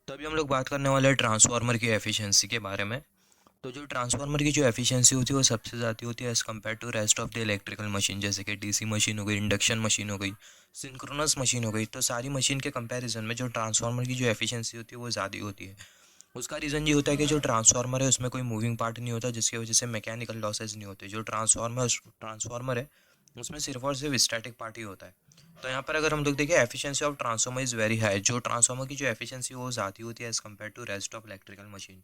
तो अभी हम लोग बात करने वाले हैं ट्रांसफार्मर की एफिशिएंसी के बारे में। तो जो ट्रांसफार्मर की जो एफिशिएंसी होती है वो सबसे ज़्यादा होती है as compare to rest of the electrical machine, जैसे कि डीसी मशीन हो गई, इंडक्शन मशीन हो गई, सिंक्रोनस मशीन हो गई। तो सारी मशीन के कंपैरिजन में जो ट्रांसफार्मर की जो एफिशिएंसी होती है वो ज़्यादा होती है। उसका रीज़न ये होता है कि जो ट्रांसफार्मर है उसमें कोई मूविंग पार्ट नहीं होता, जिसकी वजह से मैकेनिकल लॉसेज नहीं होते। जो ट्रांसफार्मर है उसमें सिर्फ और सिर्फ स्टैटिक पार्ट ही होता है। तो यहाँ पर अगर हम लोग देखें, efficiency of transformer is very high. जो ट्रांसफार्मर की जो एफिशिएंसी वो ज़्यादा होती है as compare to rest of electrical machine.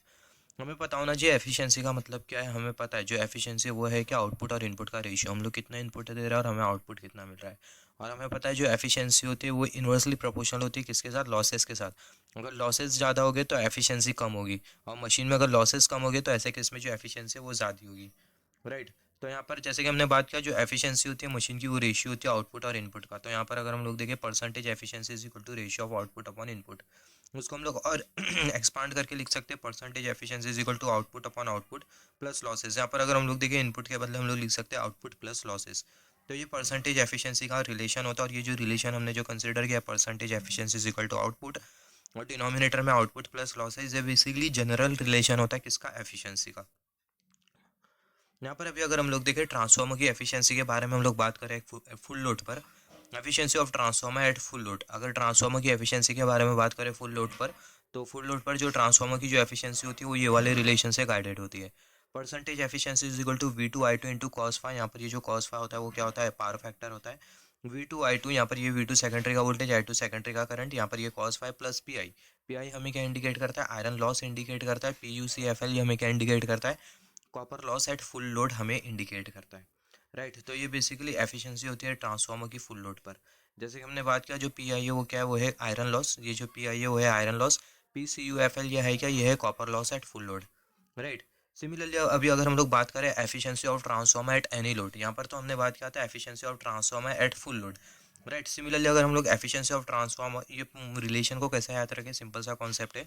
हमें पता होना चाहिए एफिशिएंसी का मतलब क्या है। हमें पता है जो एफिशिएंसी वो है कि आउटपुट और इनपुट का रेशियो, हम लोग कितना इनपुट दे रहे हैं और हमें आउटपुट कितना मिल रहा है। और हमें पता है जो एफिशिएंसी होती है वो इन्वर्सली प्रोपोर्शनल होती है किसके साथ, लॉसेस के साथ। अगर लॉसेस ज़्यादा हो गए तो एफिशिएंसी कम होगी, और मशीन में अगर लॉसेस कम हो गए तो ऐसे केस में जो एफिशिएंसी है वो ज़्यादा होगी। राइट। तो यहाँ पर जैसे कि हमने बात किया, जो एफिशिएंसी होती है मशीन की वो रेशियो होती है आउटपुट और इनपुट का। तो यहाँ पर अगर हम लोग देखें, percentage efficiency is equal to ratio of output upon input. उसको हम लोग और एक्सपांड करके लिख सकते हैं, percentage efficiency is equal to output upon output plus losses. यहाँ पर अगर हम लोग देखें, इनपुट के बदले हम लोग लिख सकते हैं आउटपुट प्लस लॉसेस। तो ये परसेंटेज एफिशिएंसी का रिलेशन होता है, और ये जो रिलेशन हमने जो कंसिडर किया, percentage efficiency is equal to output और डिनोमिनेटर में आउटपुट प्लस लॉसेस, ये बेसिकली जनरल रिलेशन होता है किसका, एफिशिएंसी का। यहाँ पर अभी अगर हम लोग देखें ट्रांसफार्मर की एफिशिएंसी के बारे में हम लोग बात करें फुल लोड पर, efficiency of transformer eight full load. अगर ट्रांसफार्मर की एफिशिएंसी के बारे में बात करें फुल लोड पर, तो फुल लोड पर जो ट्रांसफार्मर की जो एफिशिएंसी होती है वो ये वाले रिलेशन से गाइडेड होती है। Percentage efficiency is equal to V2 I2 into cos phi. यहाँ पर ये जो कॉस फाई होता है वो क्या होता है, पावर फैक्टर होता है। V2 I2, यहाँ पर ये V2 सेकेंडरी का वोल्टेज, I2 सेकेंडरी का करंट, यहाँ पर ये cos phi plus P I हमें क्या इंडिकेट करता है, आयरन लॉस इंडिकेट करता है। PuCFL ये हमें क्या इंडिकेट करता है, copper loss at full load हमें इंडिकेट करता है। राइट। तो ये बेसिकली एफिशिएंसी होती है ट्रांसफार्मर की फुल लोड पर। जैसे कि हमने बात किया, जो पी आई है वो क्या है, वो है आयरन लॉस। ये जो पी आई है वो है आयरन लॉस। PCUFL ये है क्या, ये है copper loss at full load. Right. Similarly अभी अगर हम लोग बात करें efficiency of transformer eight any load, यहाँ पर तो हमने बात किया था efficiency of transformer eight full load. Right. Similarly अगर हम लोग एफिशिएंसी ऑफ ट्रांसफार्मर, ये रिलेशन को कैसे याद रखें, सिंपल सा कॉन्सेप्ट है।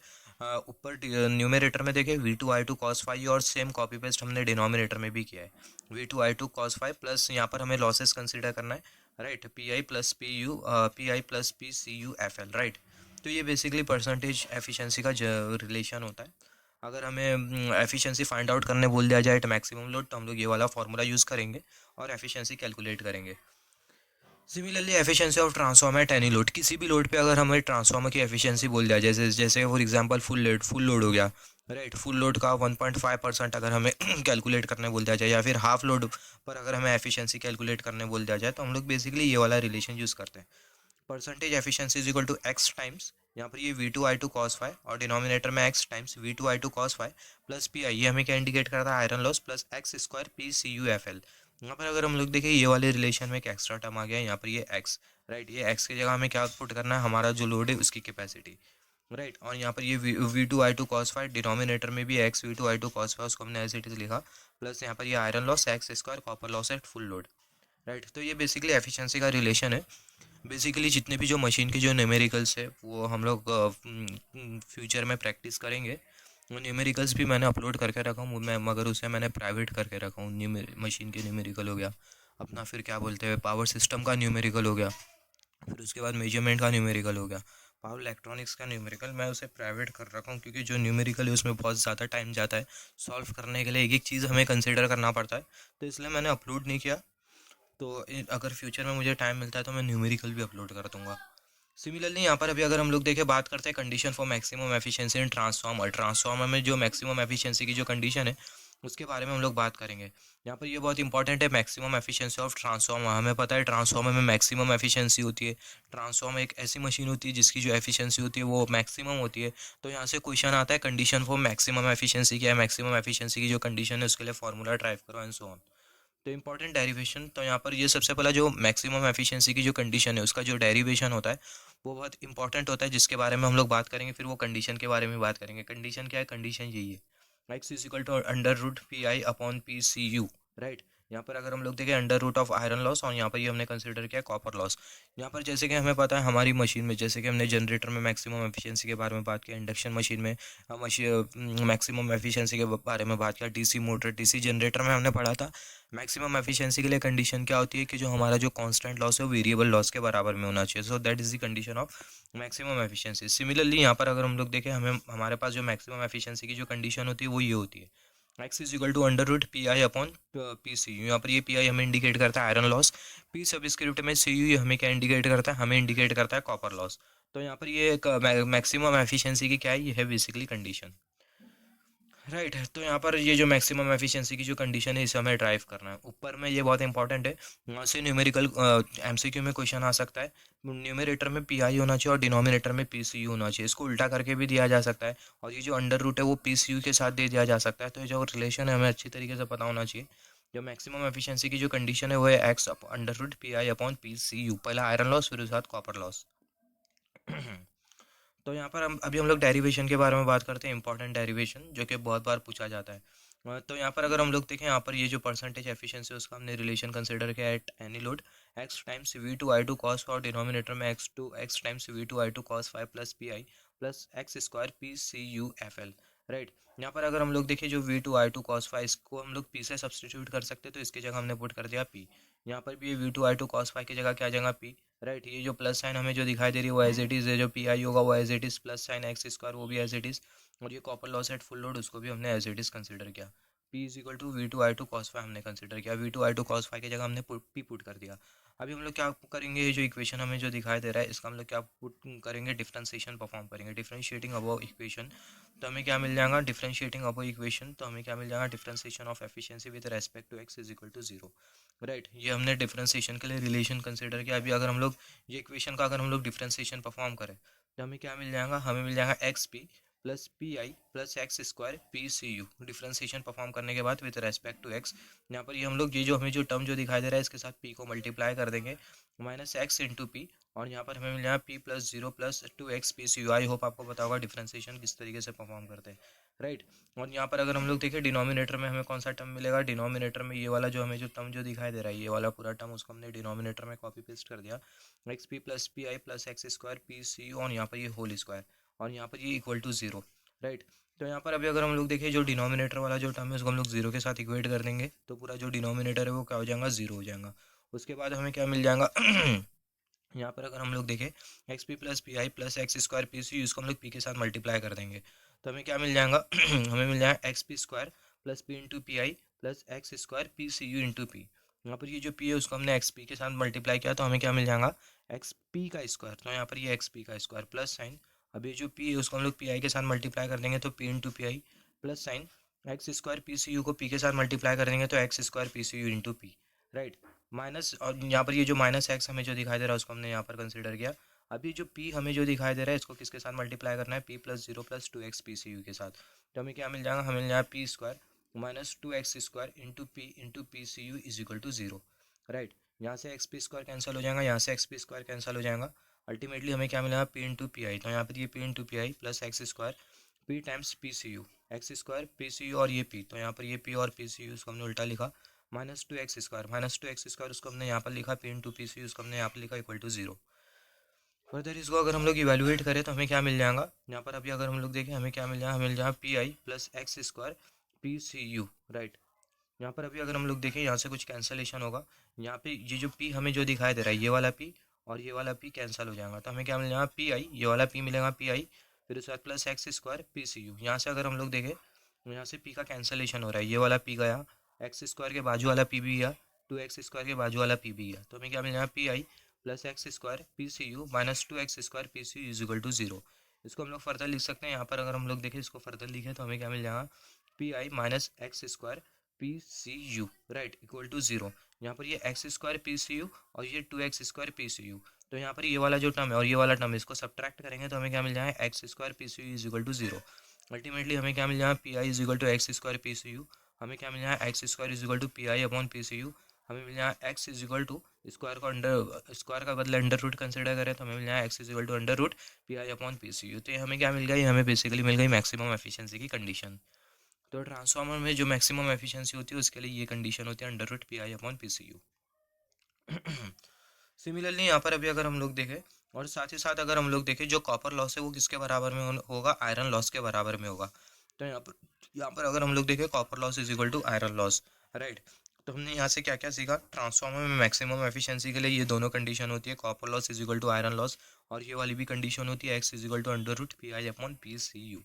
ऊपर न्यूमरेटर में देखें V2 I2 cos फाई, और सेम कॉपी पेस्ट हमने डिनोमिनेटर में भी किया है। V2 I2 cos phi plus यहाँ पर हमें लॉसेस कंसीडर करना है। Right. PI plus PU PI plus PCUFL। Right. तो ये बेसिकली परसेंटेज एफिशिएंसी का रिलेशन होता है। अगर हमें एफिशिएंसी फाइंड आउट करने बोल दिया जाए एट मैक्सिमम लोड, तो हम लोग ये वाला फॉर्मूला यूज़ करेंगे और एफिशिएंसी कैलकुलेट करेंगे। Similarly efficiency of transformer eight any load, किसी भी लोड पे अगर हमें ट्रांसफार्मर की एफिशिएंसी बोल दिया, जैसे जैसे फॉर एग्जांपल फुल लोड हो गया। राइट। फुल लोड का 1.5% अगर हमें कैलकुलेट करने बोल दिया जाए, या फिर हाफ लोड पर अगर हमें एफिशिएंसी कैलकुलेट करने बोल दिया जाए, तो हम लोग बेसिकली ये वाला रिलेशन यूज़ करते हैं। Percentage efficiency is equal to X times, यहाँ पर ये V2 I2 cos फाई, और डिनोमिनेटर में X times V2 I2 cos phi plus P I, ये हमें क्या इंडिकेट करता है, iron loss, plus X square PCUFL। यहाँ पर अगर हम लोग देखें, ये वाले रिलेशन में एक एक्स्ट्रा टर्म आ गया है, यहाँ पर ये एक्स। राइट। ये एक्स की जगह हमें क्या पुट करना है, हमारा जो लोड है उसकी कैपेसिटी। राइट। और यहाँ पर ये V2 I2 cos phi, denominator में भी x V2 I2 cos phi, उसको हमने एज इट इज लिखा, प्लस यहाँ पर ये iron loss x square copper loss at full load. Right. तो ये बेसिकली एफिशिएंसी का रिलेशन है। बेसिकली जितने भी जो मशीन के जो न्यूमेरिकल्स है वो हम लोग फ्यूचर में प्रैक्टिस करेंगे। वो न्यूमेरिकल्स भी मैंने अपलोड करके रखा हूँ मैं, मगर उसे मैंने प्राइवेट करके रखा हूँ। मशीन के न्यूमेरिकल हो गया अपना, फिर क्या बोलते हैं पावर सिस्टम का न्यूमेरिकल हो गया, फिर उसके बाद मेजरमेंट का न्यूमेरिकल हो गया, पावर इलेक्ट्रॉनिक्स का न्यूमेरिकल, मैं उसे प्राइवेट कर रखा हूँ। क्योंकि जो न्यूमेरिकल है उसमें बहुत ज़्यादा टाइम जाता है, सॉल्व करने के लिए एक एक चीज़ हमें कंसिडर करना पड़ता है, तो इसलिए मैंने अपलोड नहीं किया। तो अगर फ्यूचर में मुझे टाइम मिलता है तो मैं न्यूमेरिकल भी अपलोड कर दूंगा। सिमिलरली यहाँ पर अभी अगर हम लोग देखें, बात करते हैं condition for maximum efficiency in transformer. Transformer में जो मैक्सिमम एफिशिएंसी की जो कंडीशन है उसके बारे में हम लोग बात करेंगे। यहाँ पर ये बहुत इंपॉर्टेंट है, मैक्सिमम एफिशिएंसी ऑफ ट्रांसफार्मर। हमें पता है ट्रांसफार्मर में मैक्सिमम एफिशिएंसी होती है। ट्रांसफार्मर एक ऐसी मशीन होती है जिसकी जो एफिशिएंसी होती है वो मैक्सिमम होती है। तो यहाँ से क्वेश्चन आता है कंडीशन फॉर मैक्सिमम एफिशिएंसी क्या है, मैक्सिमम एफिशिएंसी की जो कंडीशन है उसके लिए फॉर्मूला ड्राइव करो एंड सो ऑन। तो इंपॉर्टेंट डेरिवेशन, तो यहाँ पर ये सबसे पहला जो मैक्सिमम एफिशिएंसी की जो कंडीशन है उसका जो डेरिवेशन होता है वो बहुत इंपॉर्टेंट होता है, जिसके बारे में हम लोग बात करेंगे। फिर वो कंडीशन के बारे में बात करेंगे। कंडीशन क्या है, कंडीशन यही है, X is equal to under root P I upon P C U. Right. यहाँ पर अगर हम लोग देखें under root of iron loss, और यहाँ पर ये हमने कंसिडर किया कॉपर लॉस। यहाँ पर जैसे कि हमें पता है हमारी मशीन में, जैसे कि हमने जनरेटर में मैक्सिमम एफिशिएंसी के बारे में बात किया, इंडक्शन मशीन में मैक्सिमम एफिशिएंसी के बारे में बात किया, डीसी मोटर डीसी जनरेटर में हमने पढ़ा था मैक्सिमम एफिशिएंसी के लिए कंडीशन क्या होती है कि जो हमारा जो कांस्टेंट लॉस है वो वेरिएबल लॉस के बराबर में होना चाहिए। So that is the condition of maximum efficiency. Similarly यहाँ पर अगर हम लोग देखें, हमें हमारे पास जो मैक्सिमम एफिशिएंसी की जो कंडीशन होती है वो ये होती है x is equal to under root P I upon P C U. यहाँ पर ये पी आई हमें इंडिकेट करता है आयरन लॉस, पी सबस्क्रिप्ट में सी यू हमें क्या इंडिकेट करता है, हमें इंडिकेट करता है कॉपर लॉस। तो यहाँ पर ये एक मैक्सिमम एफिशिएंसी की क्या है, ये है बेसिकली कंडीशन, राइट तो यहाँ पर ये जो मैक्सिमम एफिशिएंसी की जो कंडीशन है इसे हमें ड्राइव करना है। ऊपर में ये बहुत इंपॉर्टेंट है, वहाँ से न्यूमेरिकल एमसीक्यू में क्वेश्चन आ सकता है। न्यूमरेटर में पी आई होना चाहिए और डिनोमिनेटर में पी सी यू होना चाहिए। इसको उल्टा करके भी दिया जा सकता है, और ये जो अंडर रूट है वो पी सी यू के साथ दे दिया जा सकता है। तो ये जो रिलेशन है हमें अच्छी तरीके से पता होना चाहिए। जो मैक्सिमम एफिशिएंसी की जो कंडीशन है वो है X under root P I upon P C U, पहला आयरन लॉस फिर उसके बाद कॉपर लॉस। तो यहाँ पर हम अभी हम लोग डेरिवेशन के बारे में बात करते हैं, इंपॉर्टेंट डेरिवेशन जो कि बहुत बार पूछा जाता है। तो यहाँ पर अगर हम लोग देखें, यहाँ पर ये जो परसेंटेज एफिशिएंसी उसका हमने रिलेशन कंसिडर किया at any load X times V two I two cos, और डिनोमिनेटर में X times V two I two cos 5 plus P I plus X square P C U F L, right. यहाँ पर अगर हम लोग देखें जो V two I two cos 5 इसको हम लोग पी से सब्सटीट्यूट कर सकते हैं, तो इसकी जगह हमने पुट कर दिया पी। यहाँ पर भी ये V two I two cos 5 की जगह क्या आ जाएगा पी, राइट। ये जो प्लस साइन हमें जो दिखाई दे रही है वो एज इट इज़ है, जो पी आई होगा वो as it is, plus sign X square वो भी एज इट इज़, और ये copper loss at full load उसको भी हमने एज इट इज़ कंसिडर किया। P is equal to V two I two cos 5 हमने कंसिडर किया, V two I two cos 5 की जगह हमने पी पुट कर दिया। अभी हम लोग क्या करेंगे, ये जो इक्वेशन हमें जो दिखाई दे रहा है इसका हम लोग क्या पुट करेंगे, डिफरेंशिएशन परफॉर्म करेंगे, डिफरेंशिएटिंग अबव इक्वेशन। तो हमें क्या मिल जाएगा, डिफरेंशिएटिंग अबव इक्वेशन, तो हमें क्या मिल जाएगा, differentiation of efficiency with respect to X is equal to 0, right. ये हमने डिफरेंशिएशन के लिए रिलेशन कंसिडर किया। अभी अगर हम लोग ये इक्वेशन का अगर हम लोग डिफरेंशिएशन परफॉर्म करें तो हमें क्या मिल जाएगा, हमें मिल जाएगा X P plus P I plus X square P C U, differentiation perform करने के बाद विद रेस्पेक्ट टू एक्स। यहाँ पर ये हम लोग ये जो हमें जो टर्म जो दिखाई दे रहा है इसके साथ पी को मल्टीप्लाई कर देंगे, माइनस एक्स इंटू पी, और यहाँ पर हमें मिल जाएगा P plus 0 plus 2x P C U. I hope आपको पता होगा डिफ्रेंसिएशन किस तरीके से परफॉर्म करते हैं, राइट। और यहाँ पर अगर हम लोग देखें डिनोमिनेटर में हमें कौन सा टर्म मिलेगा, डिनोमिनेटर में ये वाला जो हमें जो टर्म जो दिखाई दे रहा है ये वाला पूरा टर्म, उसको हमने डिनोमिनेटर में कॉपी पेस्ट कर दिया, X P plus P I plus X square P C U, और यहाँ पर ये होल स्क्वायर, और यहाँ पर ये इक्वल टू 0, राइट। तो यहाँ पर अभी अगर हम लोग देखें जो डिनोमिनेटर वाला जो टर्म है उसको हम लोग 0 के साथ इक्वेट कर देंगे, तो पूरा जो डिनोमिनेटर है वो क्या हो जाएगा, 0 हो जाएगा। उसके बाद हमें क्या मिल जाएगा यहाँ पर अगर हम लोग देखें X P plus P I plus X square P C, इसको हम लोग पी के साथ मल्टीप्लाई कर देंगे, तो हमें क्या मिल जाएगा हमें मिल जाएगा X P square plus P into P I plus X square P C U into P. यहाँ पर ये जो पी है उसको हमने एक्स पी के साथ मल्टीप्लाई किया, तो हमें क्या मिल जाएगा एक्स पी का स्क्वायर, तो यहाँ पर ये एक्स पी का स्क्वायर प्लस साइन, अब ये जो पी है उसको हम लोग पी आई के साथ मल्टीप्लाई कर देंगे, तो P into P I plus sign X square P C U को पी के साथ मल्टीप्लाई कर देंगे, तो X square P C U into P, right. Minus, और यहाँ पर ये जो माइनस एक्स हमें जो दिखाई दे रहा है उसको हमने यहाँ पर कंसिडर किया। अभी जो पी हमें जो दिखाई दे रहा है इसको किसके साथ मल्टीप्लाई करना है, P plus 0 plus 2x P C U के साथ, तो हमें क्या मिल जाएगा, हमें मिल जाएगा P square minus 2x square into P C U is equal to 0, right. यहाँ से एक्स पी स्क्वायर कैंसिल हो जाएगा, यहाँ से एक्स पी स्क्वायर कैंसिल हो जाएगा, अल्टीमेटली हमें क्या मिलेगा, पी इंटू पी आई, तो यहाँ पर ये P into P I plus X square P times P C U, X square P C U और ये पी, तो यहाँ पर ये पी और पी सी यू उसको हमने उल्टा लिखा, माइनस टू एक्स स्क्वायर उसको हमने यहाँ पर लिखा पी इंटू पी सी उसको हमने यहाँ पर लिखा इक्वल टू 0। फर्दर इसको अगर हम लोग इवेलुएट करें तो हमें क्या मिल जाएगा, यहाँ पर अभी अगर हम लोग देखें हमें क्या मिल जाएगा, हमें मिल जाएगा P I plus X square P C U, right. यहाँ पर अभी अगर हम लोग देखें यहाँ से कुछ कैंसलेशन होगा, यहाँ पे ये जो पी हमें जो दिखाई दे रहा है ये वाला पी और ये वाला पी कैंसिल हो जाएगा, तो हमें क्या मिल जाएगा पी आई, ये वाला पी मिलेगा पी आई, फिर उसके बाद plus X square P C U. यहाँ से अगर हम लोग देखें यहाँ से पी का कैंसलेशन हो रहा है, ये वाला पी गया, एक्स स्क्वायर के बाजू वाला पी भी गया, 2x स्क्वायर के बाजू वाला पी भी गया, तो हमें क्या मिल जाएगा P I plus X square P C U minus 2x square P C U is equal to 0। इसको हम लोग फर्दर लिख सकते हैं, यहाँ पर अगर हम लोग देखें इसको फर्दर लिखे तो हमें क्या मिल जाएगा P I minus X square P C U, right, equal to 0। यहाँ पर ये X square P C U और ये 2x square P C U, तो यहाँ पर ये वाला जो टर्म है और ये वाला टर्म है इसको सब्ट्रैक्ट करेंगे तो हमें क्या मिल जाएगा X square P C U is equal to 0। Ultimately हमें क्या मिल जाएगा P I is equal to X square P C U, हमें क्या मिल जाएगा X square is equal to P I upon P C U, हमें मिल जाएगा X is equal to square को अंडर स्क्वायर का बदले अंडर रूट कंसिडर करें तो हमें मिल जाएगा X is equal to under root P I upon P C U. तो ये हमें क्या मिल गई, हमें बेसिकली मिल गई मैक्सिमम एफिशिएंसी की कंडीशन। तो ट्रांसफार्मर में जो मैक्सिमम एफिशिएंसी होती है उसके लिए ये कंडीशन होती है under root P I upon P C U. Similarly यहाँ पर अभी अगर हम लोग देखें, और साथ ही साथ अगर हम लोग देखें, जो कॉपर लॉस है वो किसके बराबर में होगा, आयरन लॉस के बराबर में होगा। तो यहाँ पर अगर हम लोग देखें copper loss is equal to iron loss, right. तो हमने यहाँ से क्या क्या सीखा, ट्रांसफार्मर में मैक्सिमम एफिशिएंसी के लिए ये दोनों कंडीशन होती है, copper loss is equal to iron loss, और ये वाली भी कंडीशन होती है X is equal to under root P I upon P C U.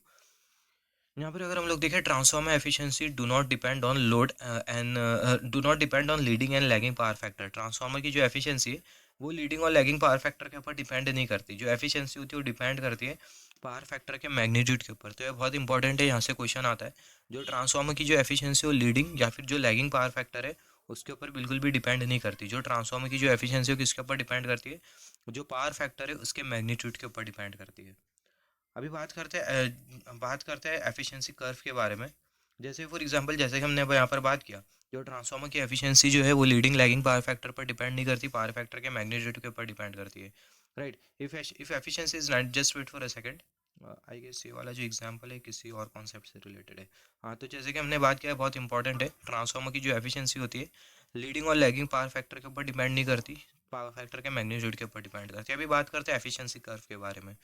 यहाँ पर अगर हम लोग देखें transformer efficiency do not depend on load and do not depend on leading and lagging power factor. Transformer की जो एफिशिएंसी है वो लीडिंग और लैगिंग पावर फैक्टर के ऊपर डिपेंड नहीं करती, जो एफिशिएंसी होती है वो डिपेंड करती है पावर फैक्टर के मैग्नीट्यूड के ऊपर। तो ये बहुत इंपॉर्टेंट है, यहाँ से क्वेश्चन आता है, जो ट्रांसफार्मर की जो एफिशिएंसी वो लीडिंग या फिर जो लैगिंग पावर फैक्टर है उसके ऊपर बिल्कुल भी डिपेंड नहीं करती। जो ट्रांसफार्मर की जो एफिशिएंसी है किसके ऊपर डिपेंड करती है, जो पावर फैक्टर है उसके मैग्नीट्यूड के ऊपर डिपेंड करती है। अभी बात करते हैं एफिशिएंसी कर्व के बारे में। जैसे फॉर एग्जांपल, जैसे कि हमने यहाँ पर बात किया, जो ट्रांसफार्मर की एफिशिएंसी जो है वो लीडिंग लैगिंग पावर फैक्टर पर डिपेंड नहीं करती, पावर फैक्टर के मैग्नीट्यूड के ऊपर डिपेंड करती है, right. If efficiency is not, just wait for a second, I guess ये वाला जो एग्जांपल है किसी और कॉन्सेप्ट से रिलेटेड है। हाँ, तो जैसे कि हमने बात किया है, बहुत इंपॉर्टेंट है, ट्रांसफार्मर की जो एफिशिएंसी होती है लीडिंग और लैगिंग पावर फैक्टर के ऊपर डिपेंड नहीं करती, पावर फैक्टर के मैग्नीट्यूड के ऊपर डिपेंड करती है। अभी बात करते हैं एफिशिएंसी कर्व के बारे में।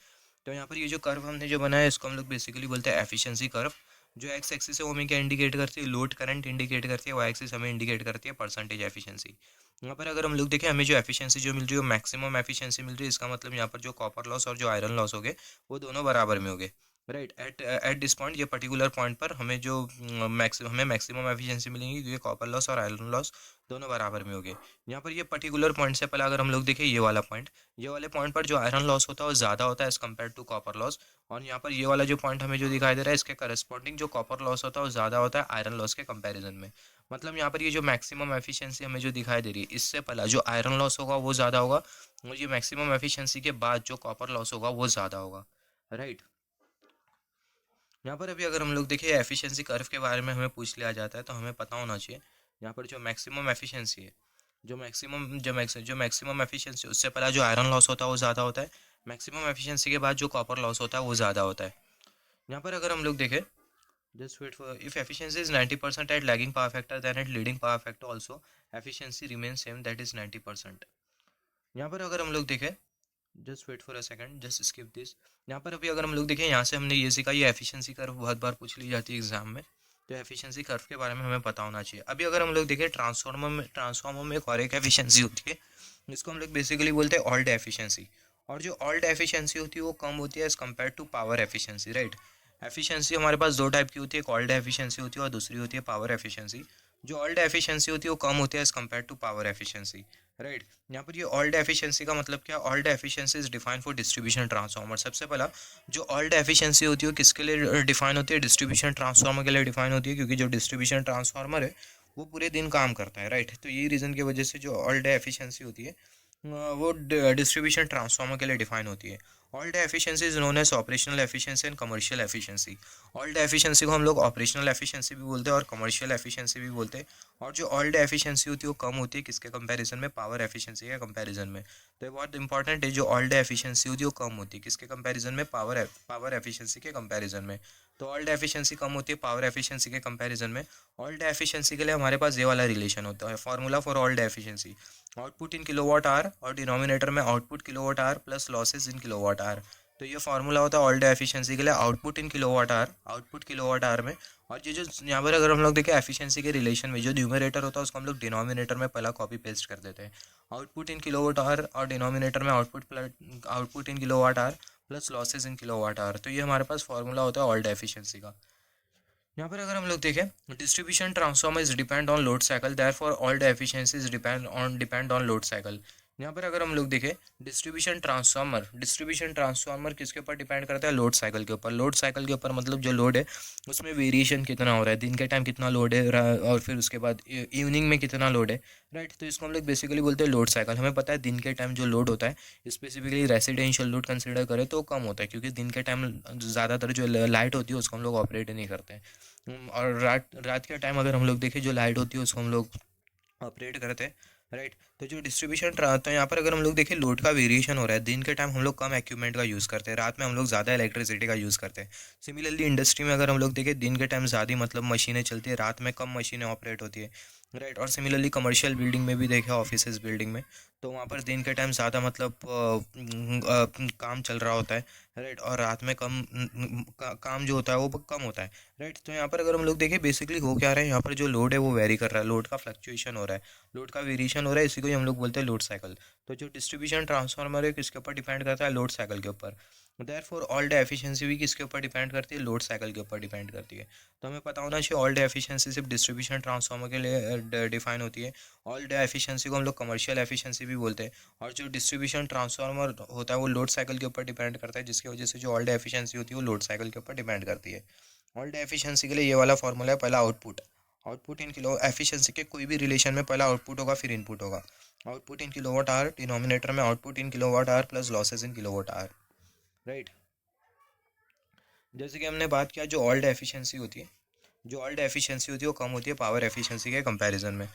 तो यहाँ पर ये जो कर्व हमने जो बनाया है इसको हम लोग बेसिकली बोलते हैं एफिशिएंसी कर्व। जो एक्स एक्सिस है वो हमें क्या इंडिकेट करती है, लोड करंट इंडिकेट करती है, वाई एक्सिस हमें इंडिकेट करती है परसेंटेज एफिशिएंसी। यहाँ पर अगर हम लोग देखें, हमें जो एफिशिएंसी जो मिल रही है वो मैक्सिमम एफिशिएंसी मिल रही है, इसका मतलब यहाँ पर जो कॉपर लॉस और जो आयरन लॉस हो गए वो दोनों बराबर में हो गए, राइट। एट दिस पॉइंट, ये पर्टिकुलर पॉइंट पर हमें जो हमें मैक्सिमम एफिशिएंसी मिलेंगी क्योंकि कॉपर लॉस और आयरन लॉस दोनों बराबर में हो गए। यहाँ पर ये पर्टिकुलर पॉइंट से पहले अगर हम लोग देखें ये वाला पॉइंट, ये वाले पॉइंट पर जो आयरन लॉस होता है वो ज़्यादा होता है as compare to copper loss, और यहाँ पर ये वाला जो पॉइंट हमें जो दिखाई दे रहा है इसके करस्पॉन्डिंग जो कॉपर लॉस होता है वो ज़्यादा होता है आयरन लॉस के कंपैरिजन में। मतलब यहाँ पर ये जो मैक्सिमम एफिशिएंसी हमें जो दिखाई दे रही है इससे पहले जो आयरन लॉस होगा वो ज़्यादा होगा, और ये मैक्सिमम एफिशिएंसी के बाद जो कॉपर लॉस होगा वो ज़्यादा होगा, राइट। यहाँ पर अभी अगर हम लोग देखें एफिशिएंसी कर्व के बारे में हमें पूछ लिया जाता है तो हमें पता होना चाहिए, यहाँ पर जो मैक्सिमम एफिशिएंसी है, जो मैक्सिमम एफिशिएंसी उससे पहले जो आयरन लॉस होता है वो ज़्यादा होता है, मैक्सिमम एफिशिएंसी के बाद जो कॉपर लॉस होता है वो ज़्यादा होता है। यहाँ पर अगर हम लोग देखें, just wait for, if efficiency is 90% at lagging power factor then at leading power factor also efficiency remain same, that is 90%। यहाँ पर अगर हम लोग देखें, just wait for a second, just skip this. यहाँ पर अभी अगर हम लोग देखें, यहाँ से हमने ये सीखा, ये एफिशिएंसी कर्व बहुत बार पूछ ली जाती है एग्जाम में, तो एफिशिएंसी कर्व के बारे में हमें पता होना चाहिए। अभी अगर हम लोग देखें ट्रांसफार्मर में एक और एक एफिशिएंसी होती है जिसको हम लोग बेसिकली बोलते हैं ऑल्ट एफिशिएंसी, और जो ऑल्ट एफिशिएंसी होती है वो कम होती है as compare to power efficiency, right. Efficiency हमारे पास दो टाइप की होती है, एक ऑल्ट एफिशिएंसी होती है और दूसरी होती है पावर एफिशिएंसी। जो ऑल्ट एफिशिएंसी होती है वो कम होती है as compare to power efficiency, right. यहाँ पर ये ऑल्ट एफिशिएंसी का मतलब क्या, all day efficiency is defined for distribution transformer. सबसे पहला जो ऑल्ट एफिशिएंसी होती है वो किसके लिए डिफाइन होती है, डिस्ट्रीब्यूशन ट्रांसफार्मर के लिए डिफाइन होती है, क्योंकि जो डिस्ट्रीब्यूशन ट्रांसफार्मर है वो पूरे दिन काम करता है, राइट। तो यही रीज़न की वजह से जो ऑल्ट एफिशिएंसी होती है वो डिस्ट्रीब्यूशन ट्रांसफार्मर के लिए डिफाइन होती है। All day efficiency is known as operational efficiency and commercial efficiency. All day efficiency को हम लोग ऑपरेशनल एफिशिएंसी भी बोलते हैं और कमर्शियल एफिशिएंसी भी बोलते हैं। और जो ऑल्ट एफिशिएंसी होती है वो कम होती है किसके कंपैरिजन में, पावर एफिशिएंसी के कंपैरिजन में। तो ये बहुत इंपॉर्टेंट है, जो ऑल्ट एफिशिएंसी होती है वो कम होती है किसके कंपैरिजन में, पावर एफिशिएंसी के कंपैरिजन में। तो ऑल्ट एफिशिएंसी कम होती है पावर एफिशिएंसी के कंपैरिजन में। ऑल्ट एफिशिएंसी के लिए हमारे पास ये वाला रिलेशन होता है, formula for alt efficiency, output in kilowatt our, और डिनोमिनेटर में output kilowatt hour plus losses in kilowatt our. तो ये फार्मूला होता है ऑल्ट एफिशिएंसी के लिए, output in kilowatt our, output kilowatt hour में। और ये जो यहाँ पर अगर हम लोग देखें एफिशिएंसी के रिलेशन में, जो न्यूमरेटर होता है उसको हम लोग डिनोमिनेटर में पहला कॉपी पेस्ट कर देते हैं, आउटपुट इन किलोवाट आवर, और डिनोमिनेटर में output in kilowatt hour plus losses in kilowatt our. तो ये हमारे पास फार्मूला होता है ऑल्ट एफिशिएंसी का। यहाँ पर अगर हम लोग देखें, distribution transformer is depend on load cycle, therefore all the efficiencies depend on load cycle. यहाँ पर अगर हम लोग देखें, डिस्ट्रीब्यूशन ट्रांसफार्मर किसके ऊपर डिपेंड करता है, लोड साइकिल के ऊपर। लोड साइकिल के ऊपर मतलब जो लोड है उसमें वेरिएशन कितना हो रहा है, दिन के टाइम कितना लोड है और फिर उसके बाद इवनिंग में कितना लोड है, राइट। तो इसको हम लोग बेसिकली बोलते हैं लोड साइकिल। हमें पता है दिन के टाइम जो लोड होता है, स्पेसिफिकली रेसिडेंशियल लोड कंसिडर करें तो कम होता है, क्योंकि दिन के टाइम ज़्यादातर जो लाइट होती है उसको हम लोग ऑपरेट नहीं करते हैं। और रात रात के टाइम अगर हम लोग देखें, जो लाइट होती है उसको हम लोग ऑपरेट करते हैं, राइट। तो जो डिस्ट्रीब्यूशन तो यहाँ पर अगर हम लोग देखें लोड का वेरिएशन हो रहा है, दिन के टाइम हम लोग कम इक्विपमेंट का यूज़ करते हैं, रात में हम लोग ज़्यादा इलेक्ट्रिसिटी का यूज़ करते हैं। सिमिलरली इंडस्ट्री में अगर हम लोग देखें दिन के टाइम ज़्यादा मतलब मशीनें चलती है, रात में कम मशीनें ऑपरेट होती है। राइट। और सिमिलरली कमर्शियल बिल्डिंग में भी देखें, ऑफिस बिल्डिंग में, तो वहाँ पर दिन के टाइम ज़्यादा मतलब काम चल रहा होता है। राइट। और रात में कम काम जो होता है वो कम होता है। राइट। तो यहाँ पर अगर हम लोग देखें बेसिकली हो क्या रहा है, यहाँ पर जो लोड है वो वेरी कर रहा है, लोड का फ्लक्चुएशन हो रहा है, लोड का वेरिएशन हो रहा है, इसी को ही हम लोग बोलते हैं लोड साइकिल। तो जो डिस्ट्रीब्यूशन ट्रांसफार्मर है किसके ऊपर डिपेंड करता है, लोड साइकिल के ऊपर। देयरफॉर ऑल डे एफिशिएंसी भी किसके ऊपर डिपेंड करती है, लोड साइकिल के ऊपर डिपेंड करती है। तो हमें पता होना चाहिए ऑल डे एफिशिएंसी सिर्फ डिस्ट्रीब्यूशन ट्रांसफार्मर के लिए डिफाइन होती है। ऑल डे एफिशिएंसी को हम लोग कमर्शियल एफिशिएंसी भी बोलते हैं। और जो डिस्ट्रीब्यूशन ट्रांसफार्मर होता है वो लोड साइकिल के ऊपर डिपेंड करता है, जिसकी वजह से जो ऑल डे एफिशिएंसी होती है वो लोड साइकिल के ऊपर डिपेंड करती है। ऑल डे एफिशिएंसी के लिए ये वाला फॉर्मूला है, पहला output, output in kilo efficiency के कोई भी रिलेशन में पहला आउटपुट होगा फिर इनपुट होगा। Output in kilowatt hour, denominator में output in kilowatt hour plus losses in kilowatt hour. Right. जैसे कि हमने बात किया जो ऑल्ड एफिशिएंसी होती है, जो ऑल्ड एफिशिएंसी होती है वो कम होती है पावर एफिशिएंसी के कंपैरिजन में।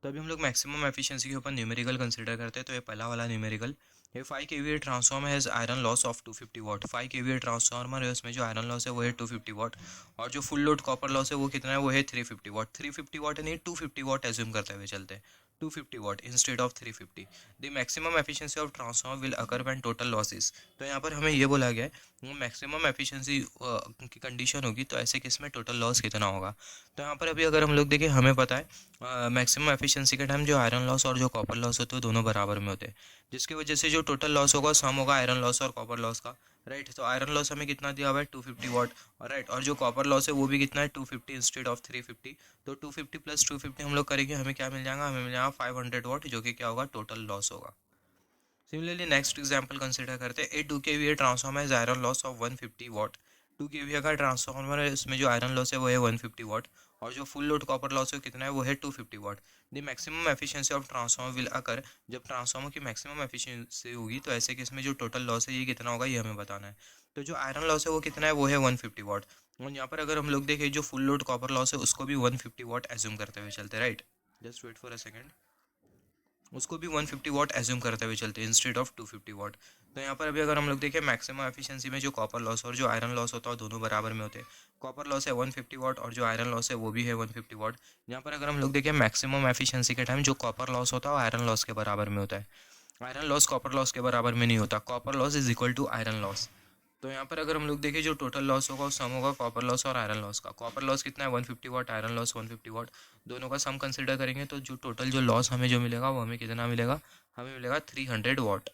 तो अभी हम लोग मैक्सिमम एफिशिएंसी के ऊपर न्यूमेरिकल कंसीडर करते हैं। तो ये पहला वाला न्यूमेरिकल, ये 5 kVA transformer has iron loss of 250 watt. 5 kVA transformer है, उसमें जो आयरन लॉस है वो है 250 वाट। और जो फुल लोड कॉपर लॉस है वो कितना है, वो है 350 वाट। 350 वाट नहीं 250 वाट एज्यूम करते हुए चलते हैं, 250 watt instead of 350। The maximum efficiency of transformer will occur when total losses. तो यहाँ पर हमें ये बोला गया है मैक्सिमम एफिशिएंसी की कंडीशन होगी तो ऐसे केस में टोटल लॉस कितना होगा। तो यहाँ पर अभी अगर हम लोग देखें हमें पता है मैक्सिमम एफिशिएंसी के टाइम जो आयरन लॉस और जो कॉपर लॉस होते हैं दोनों बराबर में होते हैं, जिसकी वजह से जो टोटल लॉस होगा सम होगा आयरन लॉस और कॉपर लॉस का। राइट। तो आयरन लॉस हमें कितना दिया हुआ है 250 वाट। और राइट। और जो कॉपर लॉस है वो भी कितना है 250 इंस्टेड ऑफ 350। तो 250 प्लस 250 हम लोग करेंगे, हमें क्या मिल जाएगा, हमें मिल जाएगा 500 वाट, जो कि क्या होगा टोटल लॉस होगा। सिमिलरली नेक्स्ट एग्जांपल कंसीडर करते हैं, ए 2 kVA ट्रांसफार्मर है iron loss of 150 watt. 2 kVA का ट्रांसफार्मर है, इसमें जो आयरन लॉस है वो है 150 वाट। और जो फुल लोड कॉपर लॉस है कितना है, वो है 250 watt. The maximum efficiency of transformer will occur, जब ट्रांसफार्मर की मैक्सिमम एफिशिएंसी होगी तो ऐसे केस में जो टोटल लॉस है ये कितना होगा ये हमें बताना है। तो जो आयरन लॉस है वो कितना है, वो है 150 वाट। और यहाँ पर अगर हम लोग देखें जो फुल लोड कॉपर लॉस है उसको भी 150 वाट एज्यूम करते हुए चलते, right. Just wait for a second, उसको भी 150 वाट एज्यूम करते हुए चलते हैं इंस्टेड ऑफ 250 वाट। तो यहाँ पर अभी अगर हम लोग देखें मैक्सिमम एफिशिएंसी में जो कॉपर लॉस और जो आयरन लॉस होता है दोनों बराबर में होते हैं। कॉपर लॉस है 150 वाट और जो आयरन लॉस है वो भी है 150 वाट। यहाँ पर अगर हम लोग देखें मैक्सिमम एफिशिएंसी के टाइम जो कॉपर लॉस होता है वो आयरन लॉस के बराबर में होता है। आयरन लॉस कॉपर लॉस के बराबर में नहीं होता, copper loss is equal to iron loss. तो यहाँ पर अगर हम लोग देखें जो टोटल लॉस होगा वो सम होगा कॉपर लॉस और आयरन लॉस का। कॉपर लॉस कितना है 150 वाट, आयरन लॉस 150 वाट, दोनों का सम कंसिडर करेंगे तो जो टोटल जो लॉस हमें जो मिलेगा वो हमें कितना मिलेगा, हमें मिलेगा 300 watt.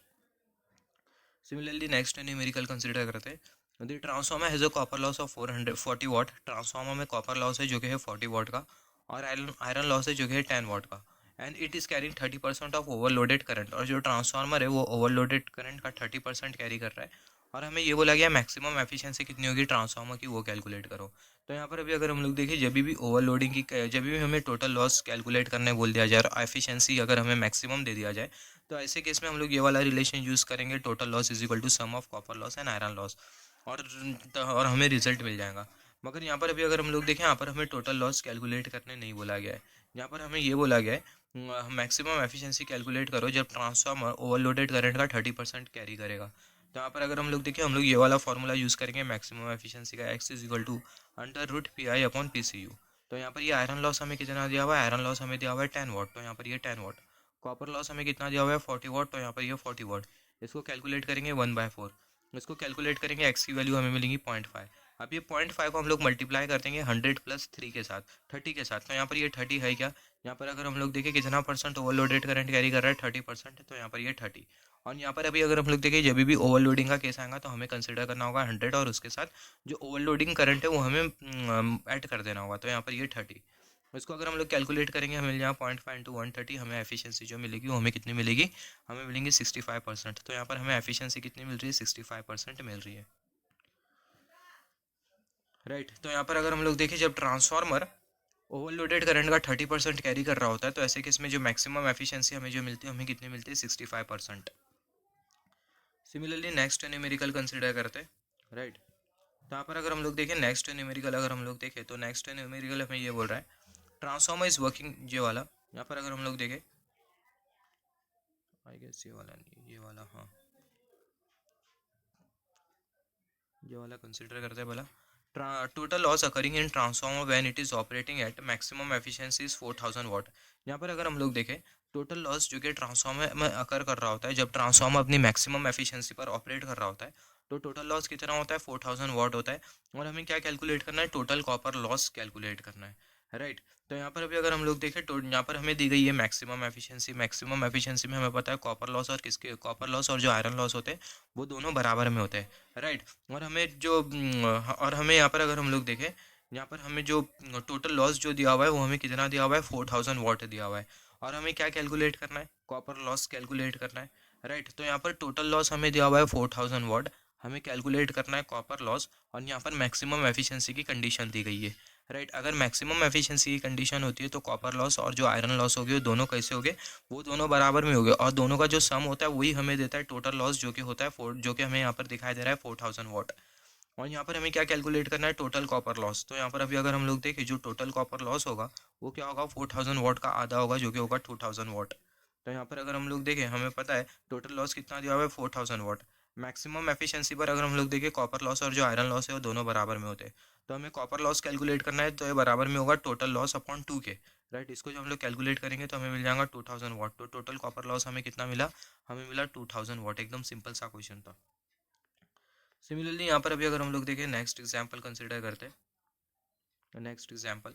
Similarly next numerical consider करते हैं, the transformer has a copper loss of 440 watt. Transformer में कॉपर लॉस है जो कि है 40 वाट का, और आयरन लॉस है जो कि है 10 वाट का। And it is carrying 30% of overloaded current, और जो ट्रांसफार्मर है वो ओवरलोडेड करंट का 30% कैरी कर रहा है। और हमें ये बोला गया मैक्सिमम एफिशिएंसी कितनी होगी ट्रांसफार्मर की वो कैलकुलेट करो। तो यहाँ पर अभी अगर हम लोग देखें जब भी ओवरलोडिंग की, जब भी हमें टोटल लॉस कैलकुलेट करने बोल दिया जाए और एफिशिएंसी अगर हमें मैक्सिमम दे दिया जाए तो ऐसे केस में हम लोग ये वाला रिलेशन यूज़ करेंगे, total loss is equal to sum of copper loss and iron loss, और हमें रिजल्ट मिल जाएगा। मगर यहाँ पर अभी अगर हम लोग देखें यहाँ पर हमें टोटल लॉस कैलकुलेट करने नहीं बोला गया है, यहाँ पर हमें ये बोला गया है मैक्सिमम एफिशिएंसी कैलकुलेट करो जब ट्रांसफार्मर ओवरलोडेड करंट का 30% कैरी करेगा। तो यहाँ पर अगर हम लोग देखें हम लोग ये वाला फॉर्मूला यूज़ करेंगे मैक्सिमम एफिशिएंसी का, X is equal to under root P I upon P C U. तो यहाँ पर ये आयरन लॉस हमें कितना दिया हुआ है, आयरन लॉस हमें दिया हुआ है 10 वाट, तो यहाँ पर ये 10 वाट। कॉपर लॉस हमें कितना दिया हुआ है 40 वाट, तो यहाँ पर ये 40 वाट। इसको कैलकुलेट करेंगे 1/4, इसको कैलकुलेट करेंगे एक्स की वैल्यू हमें मिलेंगी 0.5। अब ये 0.5 को हम लोग मल्टीप्लाई कर देंगे 100 प्लस 3 के साथ, 30 के साथ, तो यहाँ पर ये 30 है क्या। यहाँ पर अगर हम लोग देखें कितना परसेंट ओवरलोडेड करंट कैरी कर रहा है 30% है, तो यहाँ पर ये 30। और यहाँ पर अभी अगर हम लोग देखें जब भी ओवरलोडिंग का केस आएगा तो हमें कंसिडर करना होगा 100 और उसके साथ जो ओवरलोडिंग करंट है वो हमें ऐड कर देना होगा, तो यहाँ पर ये 30। इसको अगर हम लोग कैलकुलेट करेंगे हमें मिल जाएगा 0.5 इंटू 130, हमें एफिशिएंसी जो मिलेगी वो हमें कितनी मिलेगी, हमें मिलेंगी 65%। तो यहाँ पर हमें एफिशिएंसी कितनी मिल रही है, 65% मिल रही है। राइट। तो यहाँ पर अगर हम लोग देखें जब ट्रांसफार्मर ओवरलोडेड करंट का 30% कैरी कर रहा होता है तो ऐसे केस में जो मैक्सिमम एफिशिएंसी हमें जो मिलती है हमें कितनी मिलती है 65%। सिमिलरली नेक्स्ट न्यूमेरिकल कंसिडर करते हैं, राइट। तो यहाँ पर अगर हम लोग देखें नेक्स्ट न्यूमेरिकल अगर हम लोग देखें तो नेक्स्ट न्यूमेरिकल हमें ये बोल रहा है ट्रांसफार्मर इज वर्किंग, ये वाला। यहाँ पर अगर हम लोग देखें आई गेस ये वाला नहीं, ये वाला, हाँ ये वाला कंसिडर करते हैं भला। Total loss occurring in transformer when it is operating eight maximum efficiency is 4000 वाट। यहाँ पर अगर हम लोग देखें टोटल लॉस जो कि ट्रांसफार्मर में अकर कर रहा होता है जब ट्रांसफार्मर अपनी मैक्सिमम एफिशिएंसी पर ऑपरेट कर रहा होता है, तो टोटल लॉस कितना होता है 4000 वाट होता है। और हमें क्या कैलकुलेट करना है, टोटल कॉपर लॉस कैलकुलेट करना है, राइट। तो यहाँ पर अभी अगर हम लोग देखें तो यहाँ पर हमें दी गई है मैक्सिमम एफिशिएंसी। मैक्सिमम एफिशिएंसी में हमें पता है कॉपर लॉस और किसके कॉपर लॉस और जो आयरन लॉस होते हैं वो दोनों बराबर में होते हैं, राइट। और हमें जो और हमें यहाँ पर अगर हम लोग देखें, यहाँ पर हमें जो टोटल लॉस जो दिया हुआ है वो हमें कितना दिया हुआ है 4000 वाट दिया हुआ है। और हमें क्या कैलकुलेट करना है, कॉपर लॉस कैलकुलेट करना है, राइट। तो यहाँ पर टोटल लॉस हमें दिया हुआ है 4000 वाट, हमें कैलकुलेट करना है कॉपर लॉस, और यहाँ पर मैक्सिमम एफिशिएंसी की कंडीशन दी गई है, राइट। अगर मैक्सिमम एफिशिएंसी की कंडीशन होती है तो कॉपर लॉस और जो आयरन लॉस होगी वो दोनों कैसे होंगे, वो दोनों बराबर में होंगे, और दोनों का जो सम होता है वही हमें देता है टोटल लॉस, जो कि होता है जो कि हमें यहाँ पर दिखाई दे रहा है 4000 वाट। और यहाँ पर हमें क्या कैलकुलेट करना है, टोटल कॉपर लॉस। तो यहाँ पर अभी अगर हम लोग देखें जो टोटल कॉपर लॉस होगा वो क्या होगा, 4000 वाट का आधा होगा जो कि होगा 2000 वाट। तो यहाँ पर अगर हम लोग देखें हमें पता है टोटल लॉस कितना दिया हुआ है 4000 वाट। मैक्सिमम एफिशिएंसी पर अगर हम लोग देखें कॉपर लॉस और जो आयरन लॉस है वो दोनों बराबर में होते हैं, तो हमें कॉपर लॉस कैलकुलेट करना है, तो ये बराबर में होगा टोटल लॉस अपॉन 2 के, राइट। इसको जब हम लोग कैलकुलेट करेंगे तो हमें मिल जाएगा 2000 वाट। तो टोटल कॉपर लॉस हमें कितना मिला, हमें मिला 2000 वाट। एकदम सिंपल सा क्वेश्चन था। सिमिलरली यहाँ पर अभी अगर हम लोग देखें नेक्स्ट एग्जाम्पल कंसिडर करते हैं। नेक्स्ट एग्जाम्पल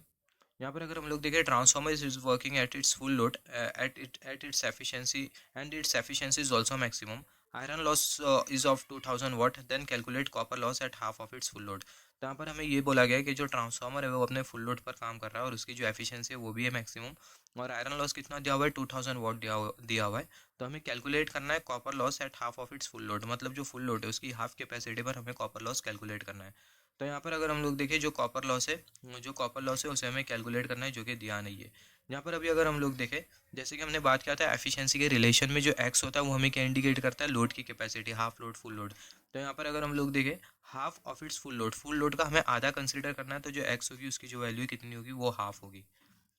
यहाँ पर अगर हम लोग देखें transformer is working at its full load at its efficiency and its efficiency is also maximum, iron loss is of 2000 watt, then calculate copper loss at half of its full load. तो यहाँ पर हमें ये बोला गया है कि जो ट्रांसफार्मर है वो अपने फुल लोड पर काम कर रहा है और उसकी जो एफिशिएंसी है वो भी है मैक्सिमम, और आयरन लॉस कितना दिया हुआ है 2000 वाट दिया हुआ है। तो हमें कैलकुलेट करना है copper loss at half of its full load, मतलब जो फुल लोड है उसकी हाफ कैपेसिटी पर हमें कॉपर लॉस कैलकुलेट करना है। तो यहाँ पर अगर हम लोग देखें जो कॉपर लॉस है उसे हमें कैलकुलेट करना है, जो कि दिया नहीं है। यहाँ पर अभी अगर हम लोग देखें जैसे कि हमने बात किया था एफिशिएंसी के रिलेशन में जो एक्स होता है वो हमें क्या इंडिकेट करता है, लोड की capacity, half load full load. तो यहाँ पर अगर हम लोग देखें half of its full load का हमें आधा कंसिडर करना है, तो जो एक्स होगी उसकी जो वैल्यू कितनी होगी वो हाफ होगी,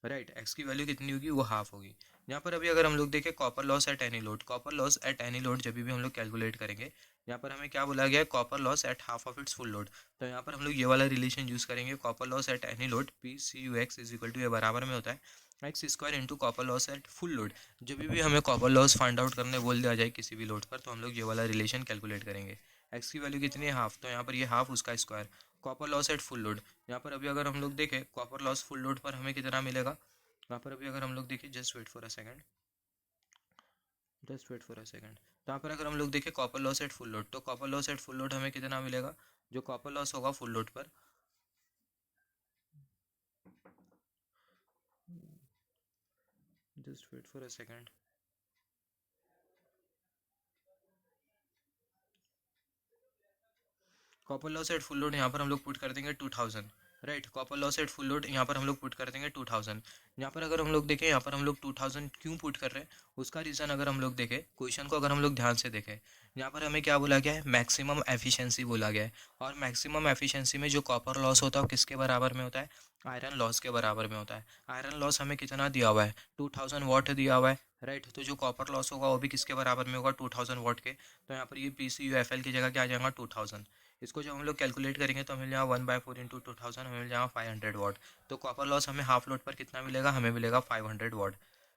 राइट। एक्स की वैल्यू कितनी होगी वो हाफ होगी। यहाँ पर अभी अगर हम लोग देखें copper loss at any load, copper loss at any load जब भी हम लोग कैलकुलेट करेंगे, यहाँ पर हमें क्या बोला गया है, copper loss at half of its full load. तो यहाँ पर हम लोग ये वाला रिलेशन यूज़ करेंगे, copper loss at any load P C U X is equal to ये बराबर में होता है X square into copper loss at full load. जब भी हमें कॉपर लॉस फाइंड आउट करने बोल दिया जाए किसी भी लोड पर, तो हम लोग ये वाला रिलेशन कैलकुलेट करेंगे। एक्स की वैल्यू कितनी है हाफ, तो यहाँ पर ये हाफ उसका square, copper loss at full load. यहाँ पर अभी अगर हम लोग देखें कॉपर लॉस फुल लोड पर हमें कितना मिलेगा, यहाँ पर अभी अगर हम लोग देखें just wait for a second. तो यहाँ पर अगर हम लोग देखें copper loss at full load, तो copper loss at full load हमें कितना मिलेगा, जो कॉपर लॉस होगा फुल लोड पर, just wait for a second. Copper loss at full load यहाँ पर हम लोग पुट कर देंगे 2000, right. Copper loss at full load यहाँ पर हम लोग पुट कर देंगे 2000। यहाँ पर अगर हम लोग देखें यहाँ पर हम लोग 2000 क्यों पुट कर रहे हैं, उसका रीज़न अगर हम लोग देखें क्वेश्चन को अगर हम लोग ध्यान से देखें, यहाँ पर हमें क्या बोला गया है, मैक्सिमम एफिशिएंसी बोला गया है। और मैक्सिमम एफिशिएंसी में जो कॉपर लॉस होता है वो किसके बराबर में होता है, आयरन लॉस के बराबर में होता है। आयरन लॉस हमें कितना दिया हुआ है 2000 वाट दिया हुआ है, राइट। तो जो कॉपर लॉस होगा वो भी किसके बराबर में होगा 2000 वाट के। तो यहाँ पर ये P C U F L की जगह क्या आ जाएगा 2000। इसको जब हम लोग कैलकुलेट करेंगे तो हमें मिल जाएगा 1/4 इंटू 2000, हमें मिल जाएगा 500 वाट। तो कॉपर लॉस हमें हाफ लोड पर कितना मिलेगा, हमें मिलेगा 500 वाट।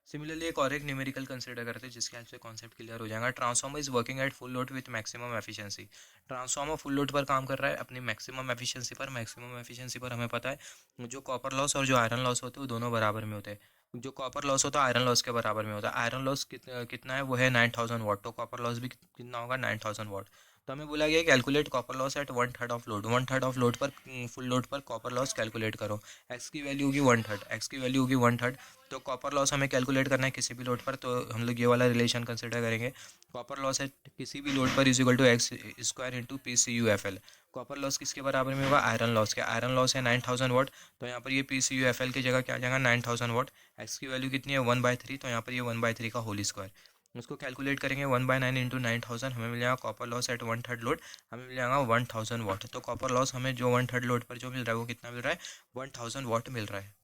सिमिलरली एक और एक न्यूमेरिकल कंसिडर करते हैं जिसके हेल्प से कॉन्सेप्ट क्लियर हो जाएगा। Transformer is working eight full load with maximum efficiency. Transformer full load पर काम कर रहा है अपनी मैक्सिमम एफिशिएंसी पर। मैक्सिमम एफिशिएंसी पर हमें पता है जो कॉपर लॉस और जो आयरन लॉस होते हैं वो दोनों बराबर में होते हैं। जो कॉपर लॉस होता है आयरन लॉस के बराबर में होता है। आयरन लॉस कितना है, वो है 9000 वाट, तो कॉपर लॉस भी कितना होगा 9000 वाट। तो हमें बोला गया calculate copper loss at 1/3 of load. 1/3 of load पर फुल लोड पर कॉपर लॉस कैलकुलेट करो। एक्स की वैल्यू होगी 1/3, एक्स की वैल्यू होगी 1/3। तो कॉपर लॉस हमें कैलकुलेट करना है किसी भी लोड पर, तो हम लोग ये वाला रिलेशन कंसिडर करेंगे। कॉपर लॉस एट किसी भी लोड पर is equal to X square into P C U F L. Copper loss किसके बराबर में होगा, आयरन लॉस के। आयरन लॉस है 9000 वाट, तो यहाँ पर ये P C U F L की जगह क्या आ जाएगा 9000 वाट। एक्स की वैल्यू कितनी है 1/3, तो यहाँ पर ये 1/3 का होल स्क्वायर। उसको कैलकुलेट करेंगे 1/9 इंटू 9000, हमें मिल जाएगा कॉपर लॉस एट 1/3 लोड, हमें मिल जाएगा 1000 वाट। तो कॉपर लॉस हमें जो 1/3 लोड पर जो मिल रहा है वो कितना मिल रहा है, 1000 वाट मिल रहा है,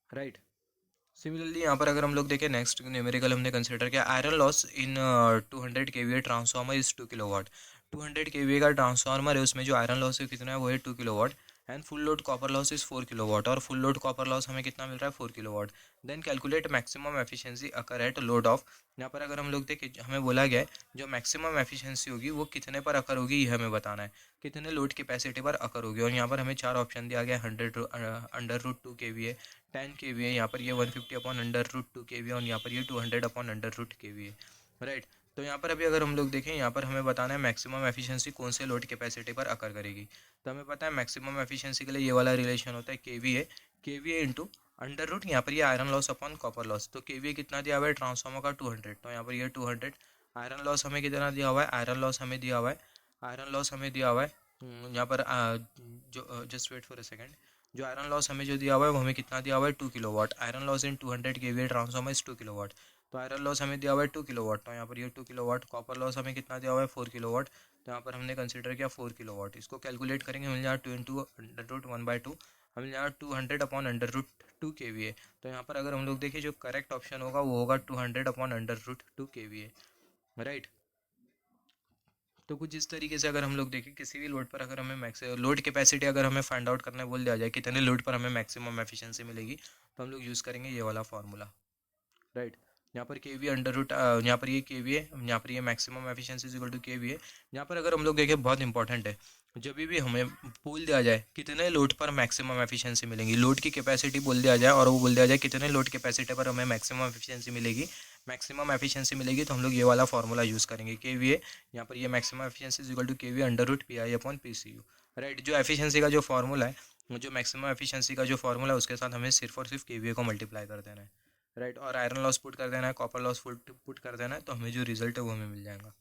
राइट। सिमिलरली यहाँ पर अगर हम लोग देखें नेक्स्ट न्यूमेरिकल हमने कंसिडर किया iron loss in 200 kVA transformer is 2 kW। 200 kVA का ट्रांसफार्मर है, उसमें जो आयरन लॉस है कितना है, वो है 2 kW। And full load copper loss is 4 kW, और फुल लोड कॉपर लॉस हमें कितना मिल रहा है, 4 kW। Then calculate maximum efficiency occur at load of. यहाँ पर अगर हम लोग देखें हमें बोला गया है जो मैक्सिमम एफिशिएंसी होगी वो कितने पर अकर होगी, ये हमें बताना है, कितने लोड कैपेसिटी पर अकर होगी। और यहाँ पर हमें 4 ऑप्शन दिया गया है, 100 अंडर रूट 2 kVA, 10 kVA, यहाँ पर ये 150 अपॉन अंडर रूट 2 kVA, और यहाँ पर ये 200 upon under root 2 kVA। Right. तो यहाँ पर अभी अगर हम लोग देखें, यहाँ पर हमें बताना है मैक्सिमम एफिशिएंसी कौन से लोड कैपेसिटी पर अकर करेगी। तो हमें पता है मैक्सिमम एफिशिएंसी के लिए ये वाला रिलेशन होता है केवीए इंटू अंडर रूट, यहाँ पर ये iron loss upon copper loss. तो केवीए कितना दिया हुआ है ट्रांसफार्मर का, 200, तो यहाँ पर ये 200। आयरन लॉस हमें कितना दिया हुआ है, आयरन लॉस हमें दिया हुआ है, आयरन लॉस हमें दिया हुआ है यहाँ पर जो just wait for a second, जो आयरन लॉस हमें जो दिया हुआ है वो हमें कितना दिया हुआ है, 2 kW। Iron loss in 200 kVA transformer is 2 kW। तो आयरन लॉस हमें दिया हुआ है 2 kW, तो यहाँ पर ये 2 kW। कॉपर लॉस हमें कितना दिया हुआ है, 4 kW, तो यहाँ पर हमने कंसिडर किया 4 kW। इसको कैलकुलेट करेंगे, मिल जाएगा 2 इंटू अंडर रूट 1/2, हमें मिल जाएगा 200 अपॉन अंडर रूट 2 kVA। तो यहाँ पर अगर हम लोग देखें जो करेक्ट ऑप्शन होगा वो होगा 200 upon under root 2 kVA। Right. तो कुछ इस तरीके से अगर हम लोग देखें किसी भी लोड पर अगर हमें मैक्स लोड कैपेसिटी अगर हमें फाइंड आउट करने बोल दिया जाए कितने लोड पर हमें मैक्सिमम एफिशिएंसी मिलेगी, तो हम लोग यूज़ करेंगे ये वाला फार्मूला। राइट। यहाँ पर के वी अंडर रूट, यहाँ पर ये के वी है, यहाँ पर ये maximum efficiency is equal to K V है। यहाँ पर अगर हम लोग देखें बहुत इंपॉर्टेंट है, जब भी हमें बोल दिया जाए कितने लोड पर मैक्सिमम एफिशिएंसी मिलेगी, लोड की कैपेसिटी बोल दिया जाए और वो बोल दिया जाए कितने लोड कैपेसिटी पर हमें मैक्सिमम एफिशिएंसी मिलेगी, तो हम लोग ये वाला फार्मूला यूज़ करेंगे के वी है। यहाँ पर ये maximum efficiency is equal to K V under root P I upon P C U. Right. जो एफिशिएंसी का जो फार्मूला है, जो मैक्सिमम एफिशिएंसी का जो फार्मूला है उसके साथ हमें सिर्फ और सिर्फ के वी को मल्टीप्लाई कर देना है। राइट। और आयरन लॉस पुट कर देना है, कॉपर लॉस पुट कर देना है, तो हमें जो रिजल्ट है वो हमें मिल जाएगा।